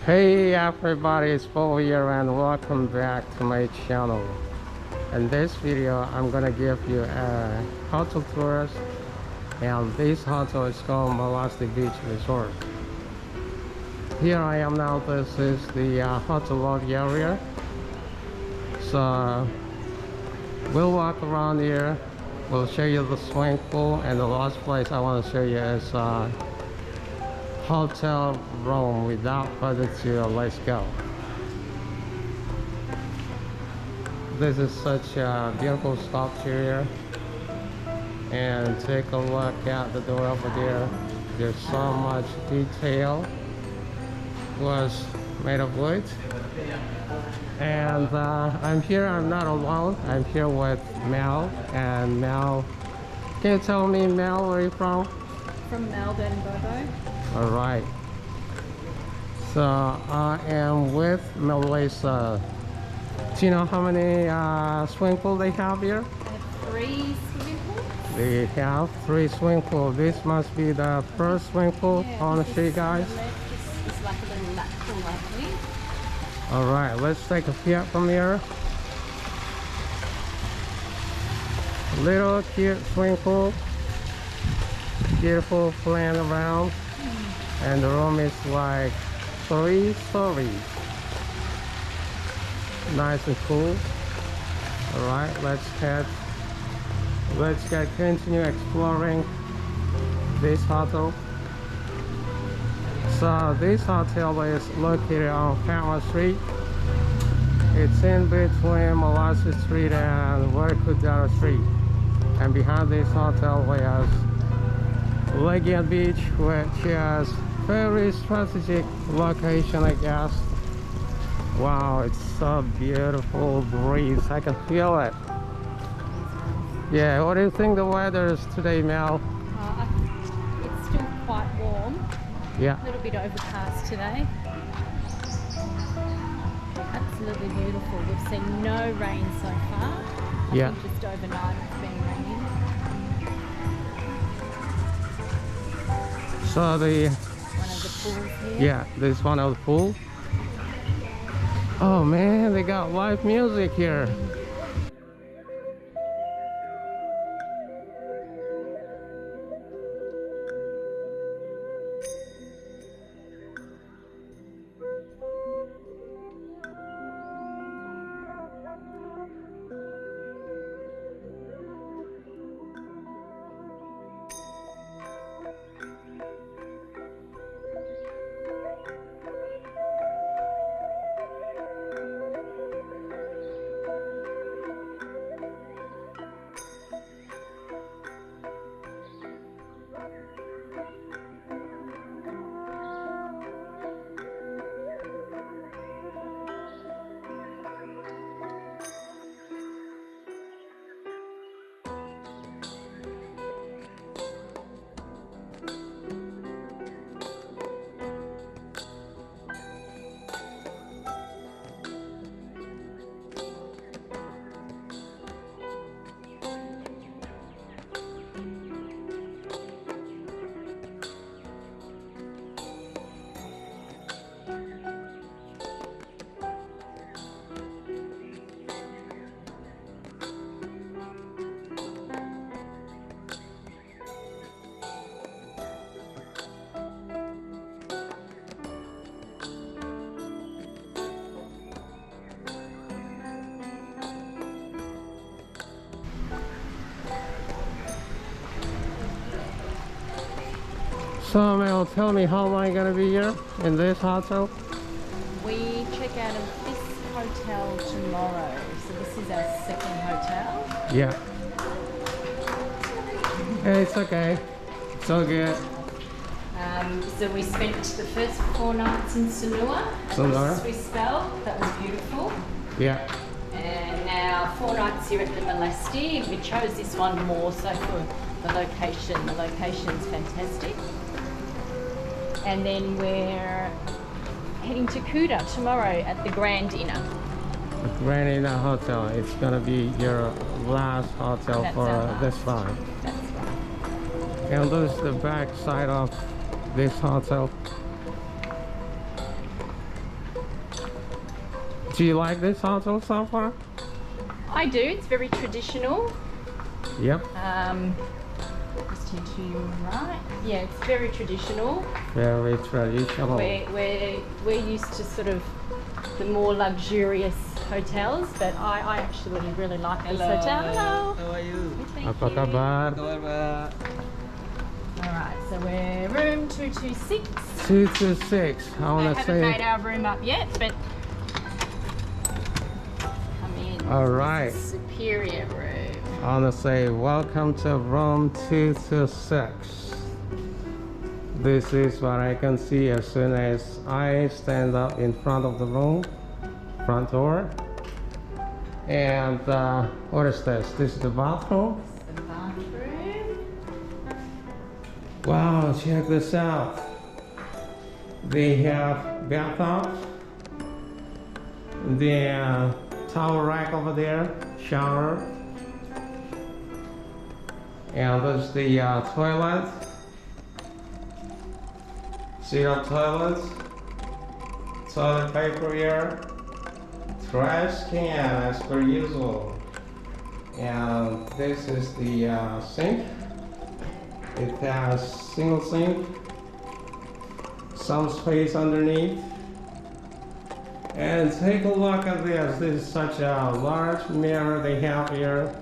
Hey everybody, it's Paul here and welcome back to my channel. In this video I'm gonna give you a hotel tour, and this hotel is called Melasti Beach Resort. Here I am now. This is the hotel lobby area, so we'll walk around here. We'll show you the swimming pool, and the last place I want to show you is hotel room. Without further ado, let's go. This is such a beautiful sculpture here, and take a look at the door over there. There's so much detail. It was made of wood, and I'm here. I'm not alone. I'm here with Mel. And Mel, can you tell me, Mel, where are you from? From Melbourne, Bobo. All right. So I am with Melissa. Do you know how many swimming pools they have here? I have 3 swimming pools. They have 3 swimming pools. This must be the first swimming pool. I want to show you guys. It's like a little lap pool, I think. All right, let's take a peek from here. Little cute swimming pool. Beautiful playing around. And the room is like 3 stories. Nice and cool. All right, let's continue exploring this hotel. So this hotel is located on Padma Street. It's in between Melasti Street and Warikudara Street. And behind this hotel we have Seminyak Beach, which is very strategic location, I guess. Wow, it's so beautiful breeze. I can feel it. Yeah, what do you think the weather is today, Mel? It's still quite warm. Yeah. A little bit overcast today. Absolutely beautiful. We've seen no rain so far. I think just overnight it's been raining. So the One of the pools here. yeah, this one of the pool. Oh man, they got live music here. So Mel, tell me, how am I gonna be here in this hotel? We check out of this hotel tomorrow. So this is our 2nd hotel. Yeah. Hey, it's okay. It's all good. So we spent the first 4 nights in Sanua at the Swiss Bell. That was beautiful. Yeah. And now 4 nights here at the Melasti. We chose this one more so for the location. The location's fantastic. And then we're heading to Kuta tomorrow at the Grand Inner. The Grand Inner Hotel. It's gonna be your last hotel for this time. That's right. And this is the back side of this hotel. Do you like this hotel so far? I do. It's very traditional. Yep. Just here to your right. Yeah, it's very traditional. Very traditional. We're used to sort of the more luxurious hotels, but I actually really like this hotel. Hello. How are you? Thank Apa you. kabar? Kabar, Alright, so we're room 226. 226. I I wanna haven't made say. our room up yet, but come in. Alright. This is a superior room. I wanna say welcome to room 226. This is what I can see as soon as I stand up in front of the room, front door. And what is this? This is the bathroom. The bathroom. Wow, check this out. They have bathtub, the towel rack over there, shower, and there's the toilet, zero toilet, toilet paper here, trash can as per usual, and this is the sink. It has single sink, some space underneath, and take a look at this. This is such a large mirror they have here.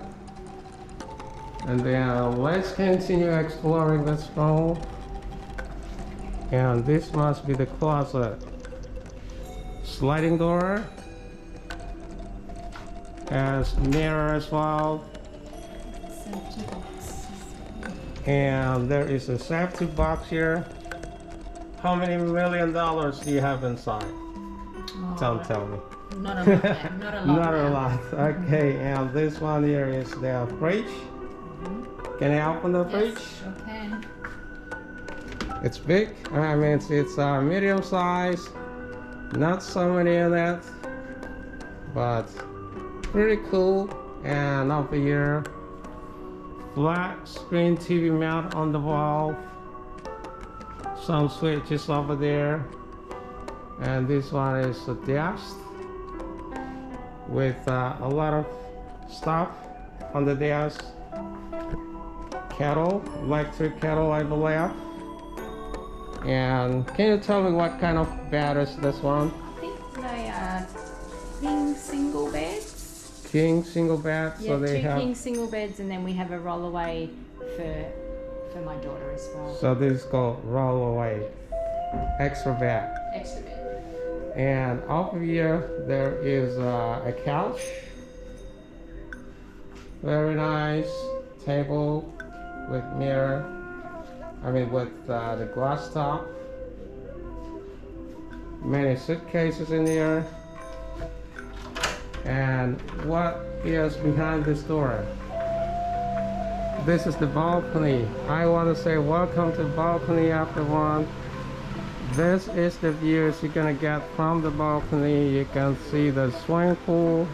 And then let's continue exploring this room. And this must be the closet. Sliding door, has mirror as well. Safety box. And there is a safety box here. How many $1 million do you have inside? Don't tell me. Not a lot, man. Not a lot. Not a man. lot. Okay, and this one here is the fridge. Can I open the fridge? Yes, sure can. It's big. I mean, it's medium size. Not so many in it, but pretty cool. And over here, flat screen TV mount on the wall. Some switches over there. And this one is a desk with a lot of stuff on the desk. Kettle, electric kettle, I believe. And can you tell me what kind of bed is this one? I think they are king single beds. King single bed. Yeah, So they two have. king single beds, and then we have a rollaway for my daughter as well. So this is called roll away, extra bed. Extra bed. And over here there is a couch. Very nice table with mirror. I mean with the glass top. Many suitcases in here. And what is behind this door? This is the balcony. I want to say welcome to balcony everyone. This is the views you're gonna get from the balcony. You can see the swimming pool,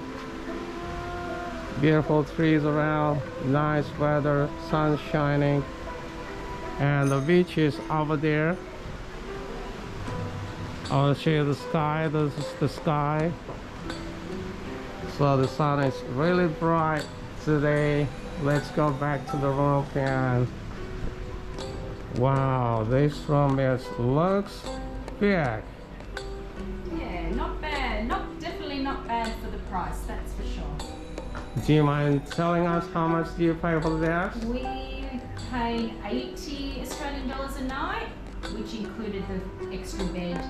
beautiful trees around, nice weather, sun shining, and the beach is over there. I'll show you the sky. This is the sky. So the sun is really bright today. Let's go back to the room and wow, this room looks big. Yeah, not bad. Definitely not bad for the price. That's for sure. Do you mind telling us how much do you pay for that? We paid 80 Australian dollars a night, which included the extra bed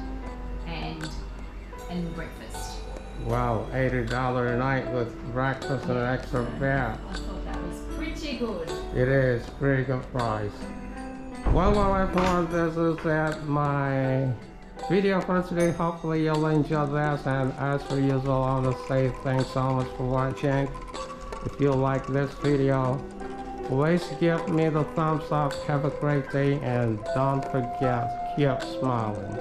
and breakfast. Wow, $80 a night with breakfast and an extra bed. I thought that was pretty good. It is pretty good price. Well, everyone, this is my video for today. Hopefully you'll enjoy this, and as per usual, I want to say thanks so much for watching. If you like this video, please give me the thumbs up. Have a great day, and don't forget, keep smiling.